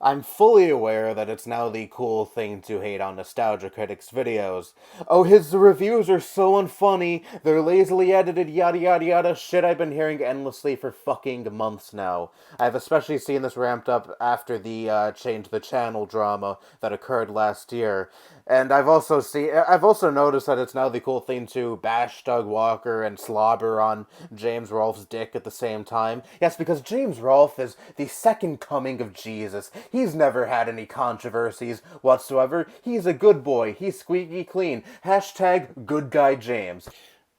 I'm fully aware that it's now the cool thing to hate on Nostalgia Critic's videos. Oh, his reviews are so unfunny, they're lazily edited, yada yada yada, shit I've been hearing endlessly for fucking months now. I've especially seen this ramped up after the change the channel drama that occurred last year. And I've also noticed that it's now the cool thing to bash Doug Walker and slobber on James Rolfe's dick at the same time. Yes, because James Rolfe is the second coming of Jesus. He's never had any controversies whatsoever. He's a good boy. He's squeaky clean. Hashtag good guy James.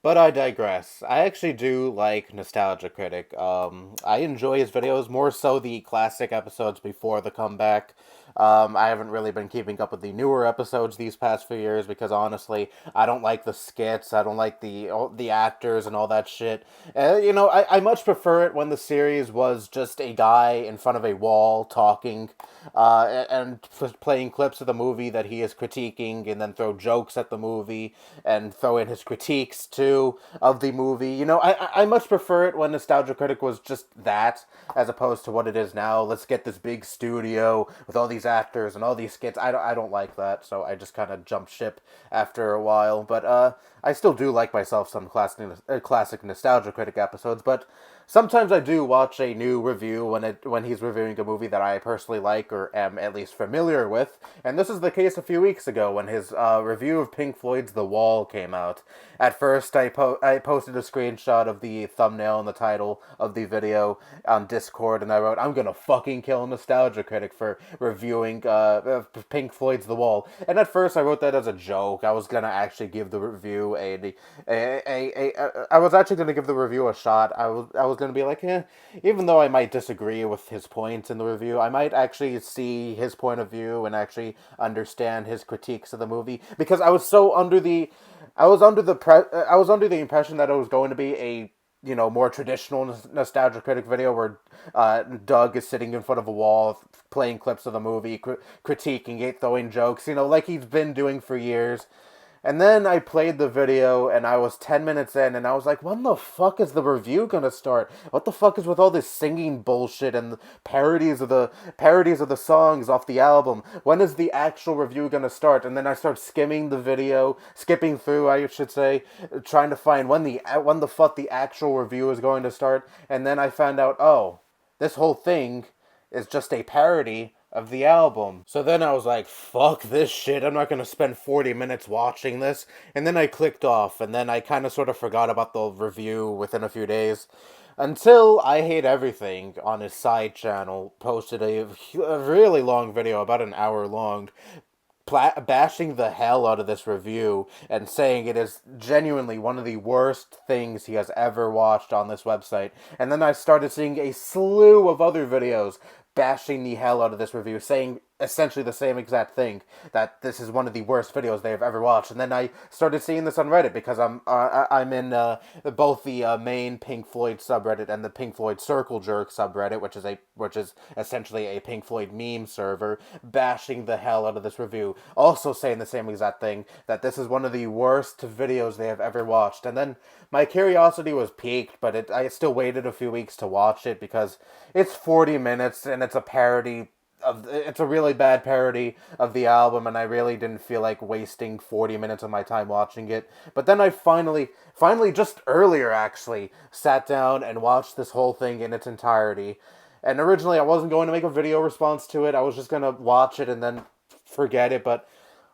But I digress. I actually do like Nostalgia Critic. I enjoy his videos, more so the classic episodes before the comeback. I haven't really been keeping up with the newer episodes these past few years because honestly, I don't like the skits. I don't like the actors and all that shit. I much prefer it when the series was just a guy in front of a wall talking, and playing clips of the movie that he is critiquing, and then throw jokes at the movie and throw in his critiques too of the movie. I much prefer it when Nostalgia Critic was just that, as opposed to what it is now. Let's get this big studio with all these actors and all these skits. I don't like that, so I just kind of jumped ship after a while. But I still do like myself some classic Nostalgia Critic episodes, but sometimes I do watch a new review when he's reviewing a movie that I personally like or am at least familiar with, and this is the case a few weeks ago when his review of Pink Floyd's The Wall came out. At first, I posted a screenshot of the thumbnail and the title of the video on Discord, and I wrote, "I'm gonna fucking kill Nostalgia Critic for reviewing Pink Floyd's The Wall." And at first, I wrote that as a joke. I was gonna actually give the review I was actually gonna give the review a shot. I was gonna be like, even though I might disagree with his points in the review, I might actually see his point of view and actually understand his critiques of the movie because I was under the impression that it was going to be a more traditional Nostalgia Critic video where Doug is sitting in front of a wall playing clips of the movie, critiquing it, throwing jokes, like he's been doing for years. And then I played the video and I was 10 minutes in and I was like, when the fuck is the review gonna start? What the fuck is with all this singing bullshit and the parodies of the songs off the album? When is the actual review gonna start? And then I start skipping through, I should say, trying to find when the fuck the actual review is going to start. And then I found out, oh, this whole thing is just a parody of the album. So then I was like, fuck this shit, I'm not gonna spend 40 minutes watching this. And then I clicked off, and then I kind of sort of forgot about the review within a few days. Until I Hate Everything on his side channel posted a really long video, about an hour long, bashing the hell out of this review and saying it is genuinely one of the worst things he has ever watched on this website. And then I started seeing a slew of other videos bashing the hell out of this review, saying essentially the same exact thing, that this is one of the worst videos they have ever watched. And then I started seeing this on Reddit because I'm in both the main Pink Floyd subreddit and the Pink Floyd Circle Jerk subreddit, which is essentially a Pink Floyd meme server, bashing the hell out of this review, also saying the same exact thing, that this is one of the worst videos they have ever watched. And then my curiosity was piqued, but I still waited a few weeks to watch it because it's 40 minutes and it's a really bad parody of the album, and I really didn't feel like wasting 40 minutes of my time watching it. But then I finally just earlier actually, sat down and watched this whole thing in its entirety. And originally I wasn't going to make a video response to it, I was just going to watch it and then forget it, but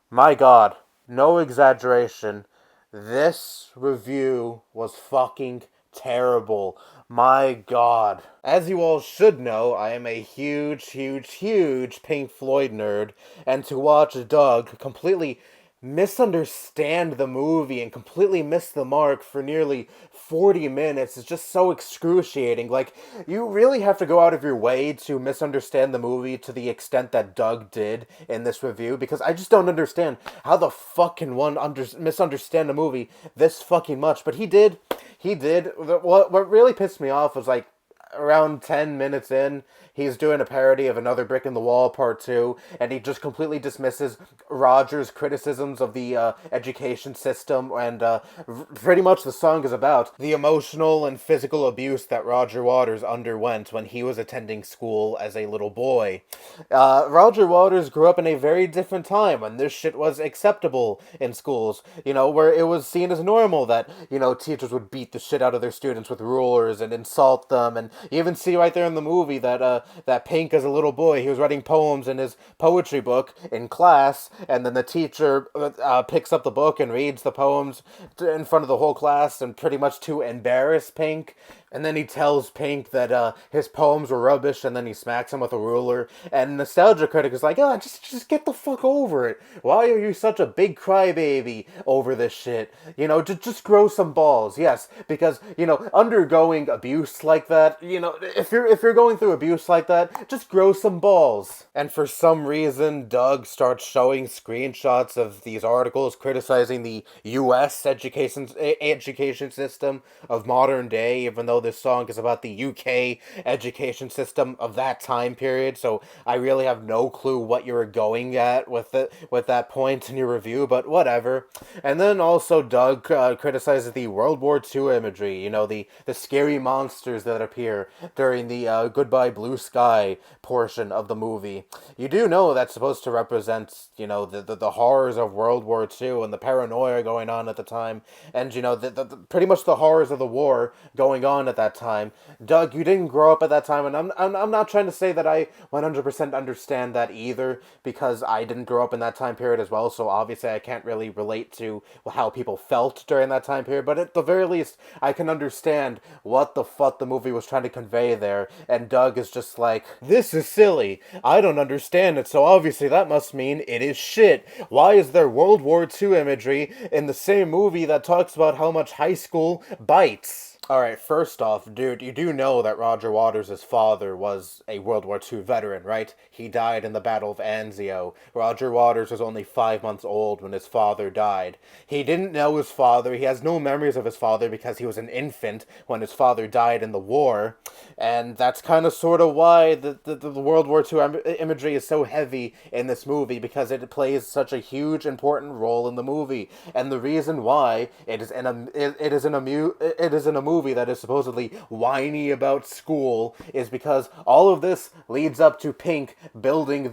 my god, no exaggeration, this review was fucking terrible. My god. As you all should know, I am a huge Pink Floyd nerd, and to watch Doug completely misunderstand the movie and completely miss the mark for nearly 40 minutes is just so excruciating. Like, you really have to go out of your way to misunderstand the movie to the extent that Doug did in this review, because I just don't understand how the fuck can one misunderstand a movie this fucking much. But he did. What really pissed me off was, like, around 10 minutes in, he's doing a parody of Another Brick in the Wall Part 2, and he just completely dismisses Roger's criticisms of the education system, and pretty much the song is about the emotional and physical abuse that Roger Waters underwent when he was attending school as a little boy. Roger Waters grew up in a very different time when this shit was acceptable in schools, where it was seen as normal that, teachers would beat the shit out of their students with rulers and insult them, and you even see right there in the movie that Pink, as a little boy, he was writing poems in his poetry book in class, and then the teacher picks up the book and reads the poems in front of the whole class, and pretty much to embarrass Pink. And then he tells Pink that his poems were rubbish, and then he smacks him with a ruler. And Nostalgia Critic is like, just get the fuck over it. Why are you such a big crybaby over this shit? Just grow some balls. Yes, because, undergoing abuse like that, if you're going through abuse like that, just grow some balls. And for some reason, Doug starts showing screenshots of these articles criticizing the U.S. education system of modern day, even though this song is about the UK education system of that time period, so I really have no clue what you were going at with that point in your review, but whatever. And then also Doug criticizes the World War II imagery, the scary monsters that appear during the Goodbye Blue Sky portion of the movie. You do know that's supposed to represent, the horrors of World War II and the paranoia going on at the time, and, pretty much the horrors of the war going on at that time. Doug, you didn't grow up at that time, and I'm not trying to say that I 100% understand that either, because I didn't grow up in that time period as well, so obviously I can't really relate to how people felt during that time period, but at the very least, I can understand what the fuck the movie was trying to convey there, and Doug is just like, this is silly, I don't understand it, so obviously that must mean it is shit. Why is there World War II imagery in the same movie that talks about how much high school bites? Alright, first off, dude, you do know that Roger Waters' father was a World War II veteran, right? He died in the Battle of Anzio. Roger Waters was only 5 months old when his father died. He didn't know his father, he has no memories of his father because he was an infant when his father died in the war, and that's kind of sort of why the World War II imagery is so heavy in this movie, because it plays such a huge, important role in the movie, and the reason why it is in a movie that is supposedly whiny about school is because all of this leads up to Pink building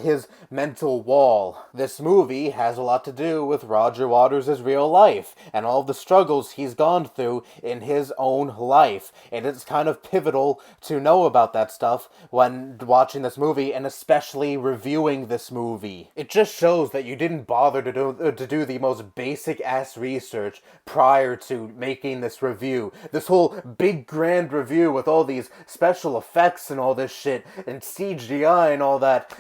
his mental wall. This movie has a lot to do with Roger Waters' real life and all of the struggles he's gone through in his own life. And it's kind of pivotal to know about that stuff when watching this movie, and especially reviewing this movie. It just shows that you didn't bother to do the most basic ass research prior to making this review. This whole big grand review with all these special effects and all this shit and CGI and all that.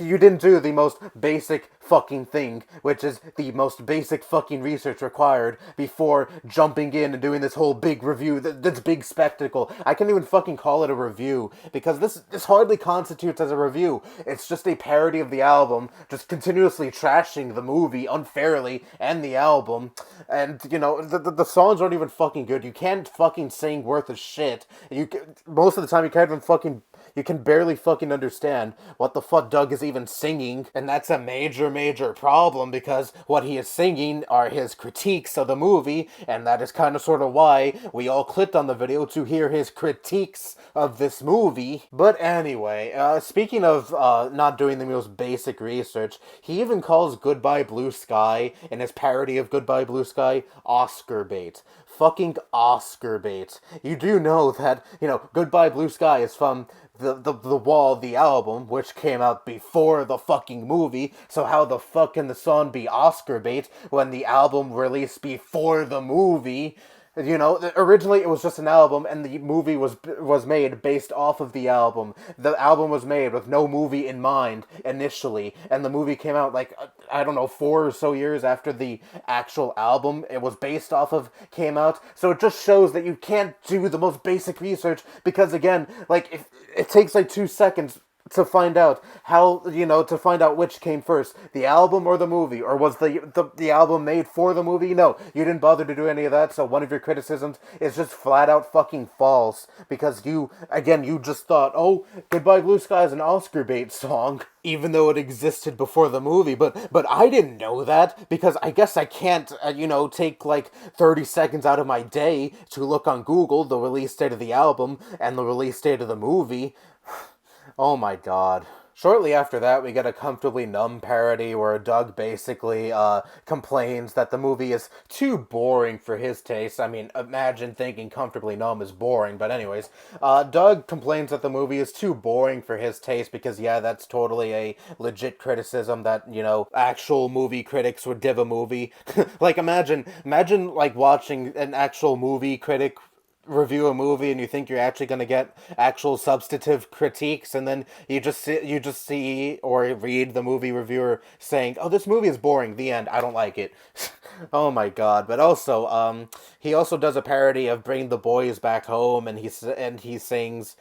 You didn't do the most basic fucking thing, which is the most basic fucking research required before jumping in and doing this whole big review, this big spectacle. I can't even fucking call it a review, because this hardly constitutes as a review. It's just a parody of the album, just continuously trashing the movie unfairly and the album, and, the songs aren't even fucking good. You can't fucking sing worth a shit. Most of the time you can barely fucking understand what the fuck Doug is even singing, and that's a major problem, because what he is singing are his critiques of the movie, and that is kind of sort of why we all clicked on the video to hear his critiques of this movie. But anyway, speaking of not doing the most basic research, he even calls Goodbye Blue Sky, in his parody of Goodbye Blue Sky, Oscar bait. Fucking Oscar bait. You do know that, Goodbye Blue Sky is from the Wall, the album, which came out before the fucking movie, so how the fuck can the song be Oscar bait when the album released before the movie? Originally it was just an album, and the movie was made based off of the album. The album was made with no movie in mind initially, and the movie came out 4 or so years after the actual album it was based off of came out. So it just shows that you can't do the most basic research, because again, if it takes 2 seconds to find out how, to find out which came first, the album or the movie, or was the album made for the movie? No, you didn't bother to do any of that. So one of your criticisms is just flat out fucking false, because you just thought, oh, Goodbye Blue Sky is an Oscar bait song, even though it existed before the movie. But I didn't know that, because I guess I can't, take like 30 seconds out of my day to look on Google the release date of the album and the release date of the movie. Oh my god. Shortly after that, we get a Comfortably Numb parody where Doug basically complains that the movie is too boring for his taste. I mean, imagine thinking Comfortably Numb is boring, but anyways. Doug complains that the movie is too boring for his taste because, yeah, that's totally a legit criticism that, actual movie critics would give a movie. Like, imagine, like, watching an actual movie critic review a movie and you think you're actually going to get actual substantive critiques, and then you just see or read the movie reviewer saying, "Oh, this movie is boring. The end. I don't like it." Oh my god. But also he also does a parody of Bring the Boys Back Home, and he sings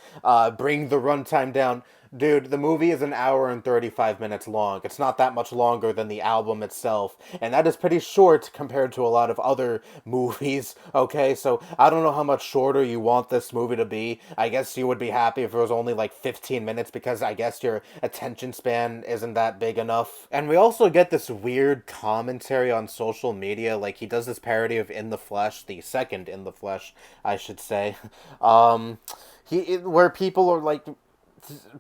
Bring the Runtime Down. Dude, the movie is an hour and 35 minutes long. It's not that much longer than the album itself. And that is pretty short compared to a lot of other movies, okay? So I don't know how much shorter you want this movie to be. I guess you would be happy if it was only like 15 minutes, because I guess your attention span isn't that big enough. And we also get this weird commentary on social media. Like, he does this parody of In the Flesh, the second In the Flesh, I should say. Where people are like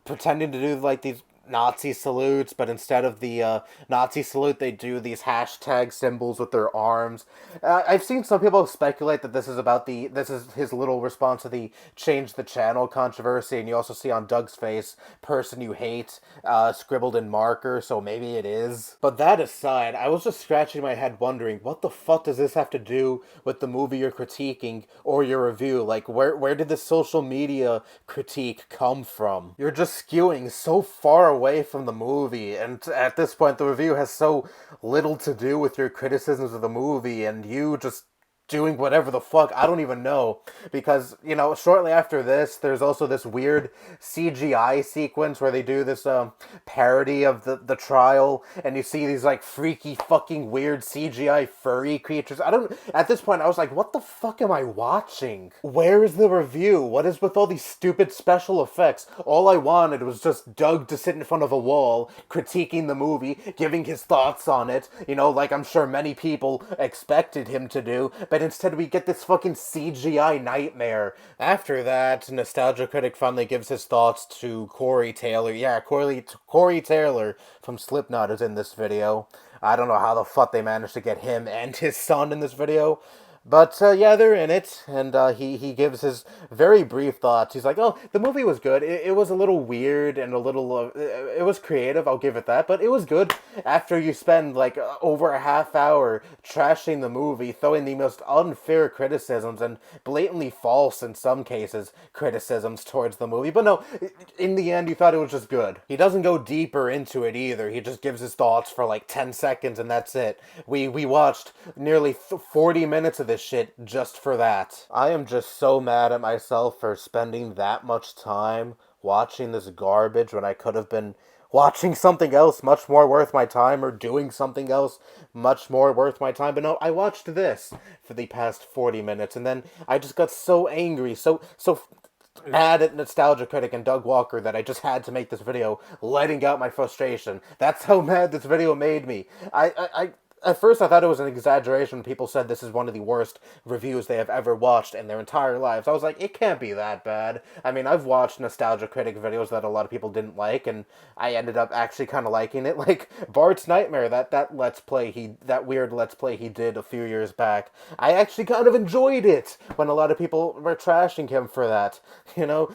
pretending to do like these Nazi salutes, but instead of the Nazi salute, they do these hashtag symbols with their arms. I've seen some people speculate that this is his little response to the change the channel controversy, and you also see on Doug's face "person you hate" scribbled in marker, so maybe it is. But that aside, I was just scratching my head wondering, what the fuck does this have to do with the movie you're critiquing or your review? Like, where did the social media critique come from? You're just skewing so far away from the movie, and at this point the review has so little to do with your criticisms of the movie, and you just doing whatever the fuck, I don't even know. Because, shortly after this, there's also this weird CGI sequence where they do this parody of the trial, and you see these like freaky fucking weird CGI furry creatures. At this point I was like, what the fuck am I watching? Where is the review? What is with all these stupid special effects? All I wanted was just Doug to sit in front of a wall, critiquing the movie, giving his thoughts on it, like I'm sure many people expected him to do, but instead we get this fucking CGI nightmare. After that, Nostalgia Critic finally gives his thoughts to Corey Taylor. Yeah, Corey Taylor from Slipknot is in this video. I don't know how the fuck they managed to get him and his son in this video. But, yeah, they're in it, and he gives his very brief thoughts. He's like, oh, the movie was good. It was a little weird and a little, it was creative, I'll give it that, but it was good. After you spend, like, over a half hour trashing the movie, throwing the most unfair criticisms, and blatantly false, in some cases, criticisms towards the movie. But no, in the end, you thought it was just good. He doesn't go deeper into it either. He just gives his thoughts for, like, 10 seconds, and that's it. We watched nearly 40 minutes of this shit just for that. I am just so mad at myself for spending that much time watching this garbage when I could have been watching something else much more worth my time, or doing something else much more worth my time. But no, I watched this for the past 40 minutes, and then I just got so angry, so mad at Nostalgia Critic and Doug Walker, that I just had to make this video letting out my frustration. That's how mad this video made me. At first, I thought it was an exaggeration when people said this is one of the worst reviews they have ever watched in their entire lives. I was like, it can't be that bad. I mean, I've watched Nostalgia Critic videos that a lot of people didn't like, and I ended up actually kind of liking it. Like, Bart's Nightmare, that weird Let's Play he did a few years back. I actually kind of enjoyed it when a lot of people were trashing him for that,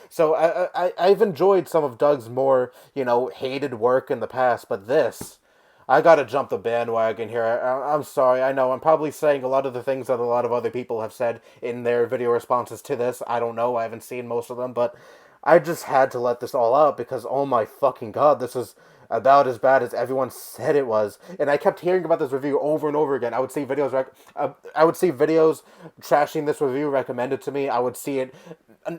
So I've enjoyed some of Doug's more, hated work in the past, but this... I gotta jump the bandwagon here. I'm sorry, I know I'm probably saying a lot of the things that a lot of other people have said in their video responses to this. I don't know, I haven't seen most of them, but I just had to let this all out because, oh my fucking god, this is about as bad as everyone said it was. And I kept hearing about this review over and over again. I would see videos trashing this review recommended to me. I would see it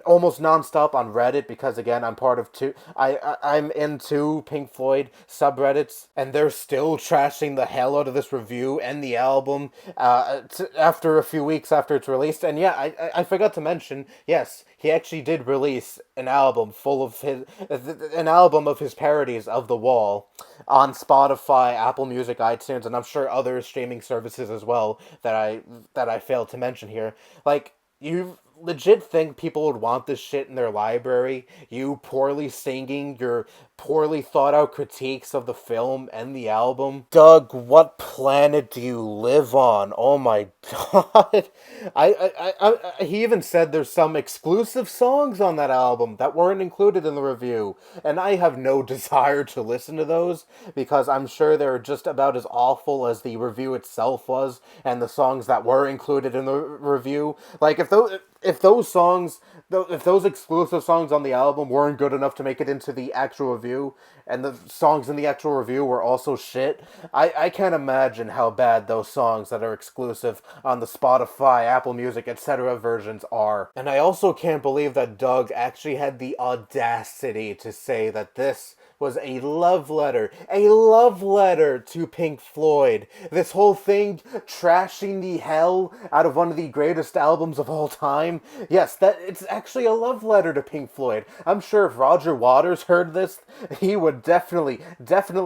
almost nonstop on Reddit because again I'm part of two. I'm into Pink Floyd subreddits, and they're still trashing the hell out of this review and the album after a few weeks after it's released. And yeah, I forgot to mention, yes, he actually did release an album full of his parodies of The Wall on Spotify, Apple Music, iTunes, and I'm sure other streaming services as well that I failed to mention here. Like, you legit think people would want this shit in their library? You poorly singing your poorly thought out critiques of the film and the album? Doug, what planet do you live on? Oh my god. He even said there's some exclusive songs on that album that weren't included in the review, and I have no desire to listen to those because I'm sure they're just about as awful as the review itself was and the songs that were included in the review. Like, if those exclusive songs on the album weren't good enough to make it into the actual review, and the songs in the actual review were also shit, I can't imagine how bad those songs that are exclusive on the Spotify, Apple Music, etc. versions are. And I also can't believe that Doug actually had the audacity to say that this was a love letter to Pink Floyd. This whole thing trashing the hell out of one of the greatest albums of all time. Yes, that it's actually a love letter to Pink Floyd. I'm sure if Roger Waters heard this, he would definitely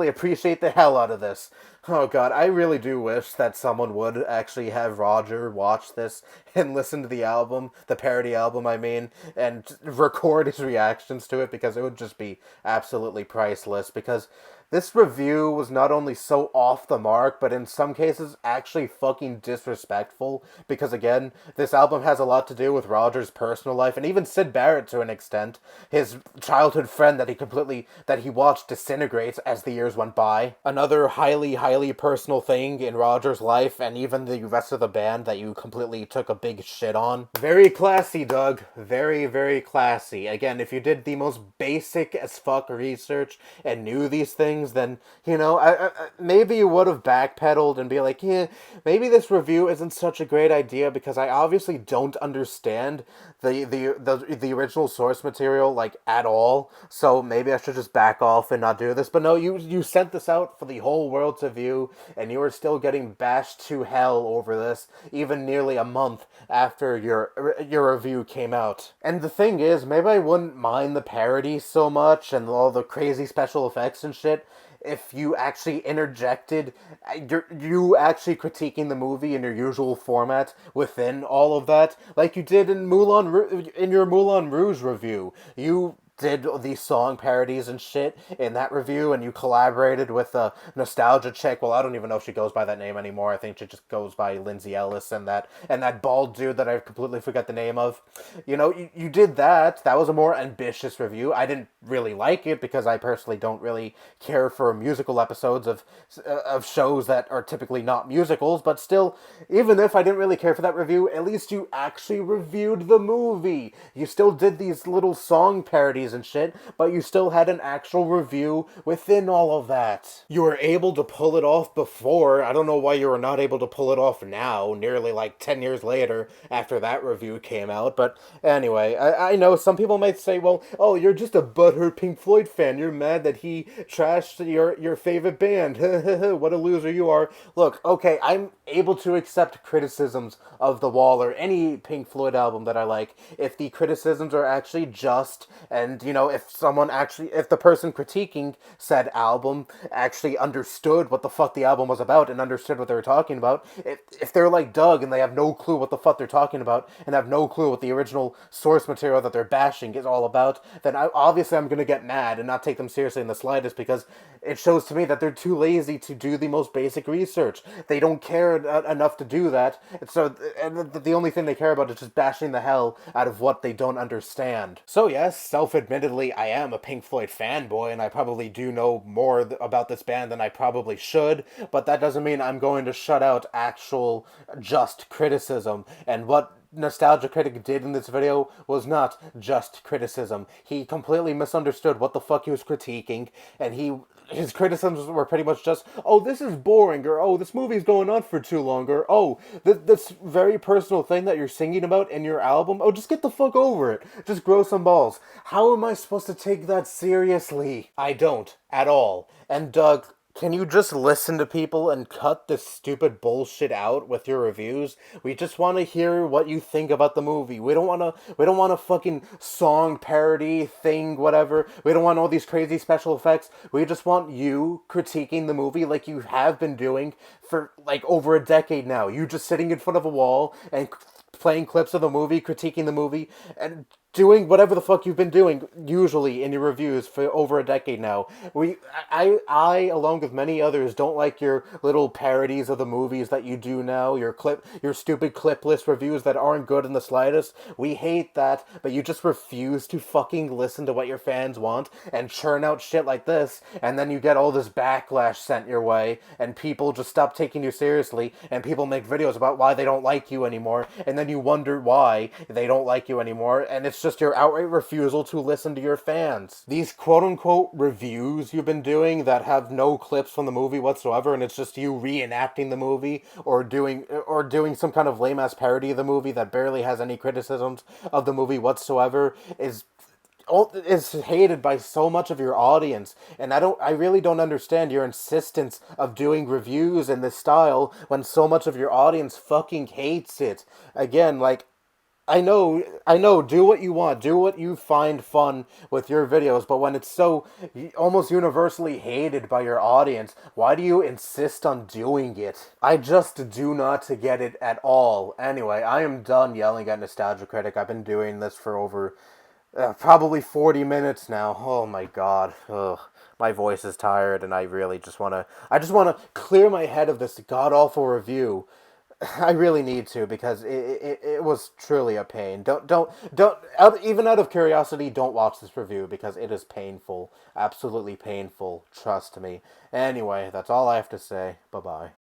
appreciate the hell out of this. Oh god, I really do wish that someone would actually have Roger watch this and listen to the album, the parody album, I mean, and record his reactions to it, because it would just be absolutely priceless. Because this review was not only so off the mark, but in some cases actually fucking disrespectful. Because again, this album has a lot to do with Roger's personal life, and even Syd Barrett to an extent, his childhood friend that he watched disintegrate as the years went by. Another highly personal thing in Roger's life, and even the rest of the band, that you completely took a big shit on. Very classy, Doug. Very classy. Again, if you did the most basic as fuck research and knew these things, then, you know, maybe you would have backpedaled and be like, yeah, maybe this review isn't such a great idea because I obviously don't understand the original source material, like, at all, so maybe I should just back off and not do this. But no, you sent this out for the whole world to view, and you are still getting bashed to hell over this, even nearly a month after your review came out. And the thing is, maybe I wouldn't mind the parody so much and all the crazy special effects and shit if you actually interjected you actually critiquing the movie in your usual format within all of that, like you did in your Moulin Rouge review. You did these song parodies and shit in that review, and you collaborated with a nostalgia chick. Well, I don't even know if she goes by that name anymore. I think she just goes by Lindsay Ellis, and that bald dude that I completely forget the name of. You know, you did that. That was a more ambitious review. I didn't really like it because I personally don't really care for musical episodes of shows that are typically not musicals, but still, even if I didn't really care for that review, at least you actually reviewed the movie. You still did these little song parodies and shit, but you still had an actual review within all of that. You were able to pull it off before. I don't know why you were not able to pull it off now, nearly like 10 years later after that review came out. But anyway, I know some people might say, well, oh, you're just a butthurt Pink Floyd fan. You're mad that he trashed your favorite band. What a loser you are. Look, okay, I'm able to accept criticisms of The Wall or any Pink Floyd album that I like if the criticisms are actually just, and, you know, if the person critiquing said album actually understood what the fuck the album was about and understood what they were talking about. If they're like Doug and they have no clue what the fuck they're talking about and have no clue what the original source material that they're bashing is all about, then obviously I'm gonna get mad and not take them seriously in the slightest, because it shows to me that they're too lazy to do the most basic research. They don't care enough to do that, and the only thing they care about is just bashing the hell out of what they don't understand. So yes, self-admittedly, I am a Pink Floyd fanboy, and I probably do know more about this band than I probably should, but that doesn't mean I'm going to shut out actual just criticism. And what Nostalgia Critic did in this video was not just criticism. He completely misunderstood what the fuck he was critiquing, and his criticisms were pretty much just, oh, this is boring, or oh, this movie's going on for too long, or oh, this very personal thing that you're singing about in your album, oh, just get the fuck over it. Just grow some balls. How am I supposed to take that seriously? I don't, at all. And Doug, can you just listen to people and cut this stupid bullshit out with your reviews? We just want to hear what you think about the movie. We don't want a fucking song parody thing, whatever. We don't want all these crazy special effects. We just want you critiquing the movie like you have been doing for like over a decade now. You just sitting in front of a wall and playing clips of the movie, critiquing the movie, and doing whatever the fuck you've been doing usually in your reviews for over a decade now. I along with many others don't like your little parodies of the movies that you do now, your stupid clipless reviews that aren't good in the slightest. We hate that, but you just refuse to fucking listen to what your fans want and churn out shit like this, and then you get all this backlash sent your way, and people just stop taking you seriously, and people make videos about why they don't like you anymore, and then you wonder why they don't like you anymore, and it's just your outright refusal to listen to your fans. These quote-unquote reviews you've been doing that have no clips from the movie whatsoever, and it's just you reenacting the movie or doing some kind of lame-ass parody of the movie that barely has any criticisms of the movie whatsoever, is hated by so much of your audience, and I really don't understand your insistence of doing reviews in this style when so much of your audience fucking hates it. Again, like, I know, do what you want, do what you find fun with your videos, but when it's so almost universally hated by your audience, why do you insist on doing it? I just do not get it at all. Anyway, I am done yelling at Nostalgia Critic. I've been doing this for over probably 40 minutes now. Oh my god. Ugh. My voice is tired, and I really just want to clear my head of this god-awful review. I really need to, because it was truly a pain. Even out of curiosity, don't watch this review, because it is painful. Absolutely painful. Trust me. Anyway, that's all I have to say. Bye-bye.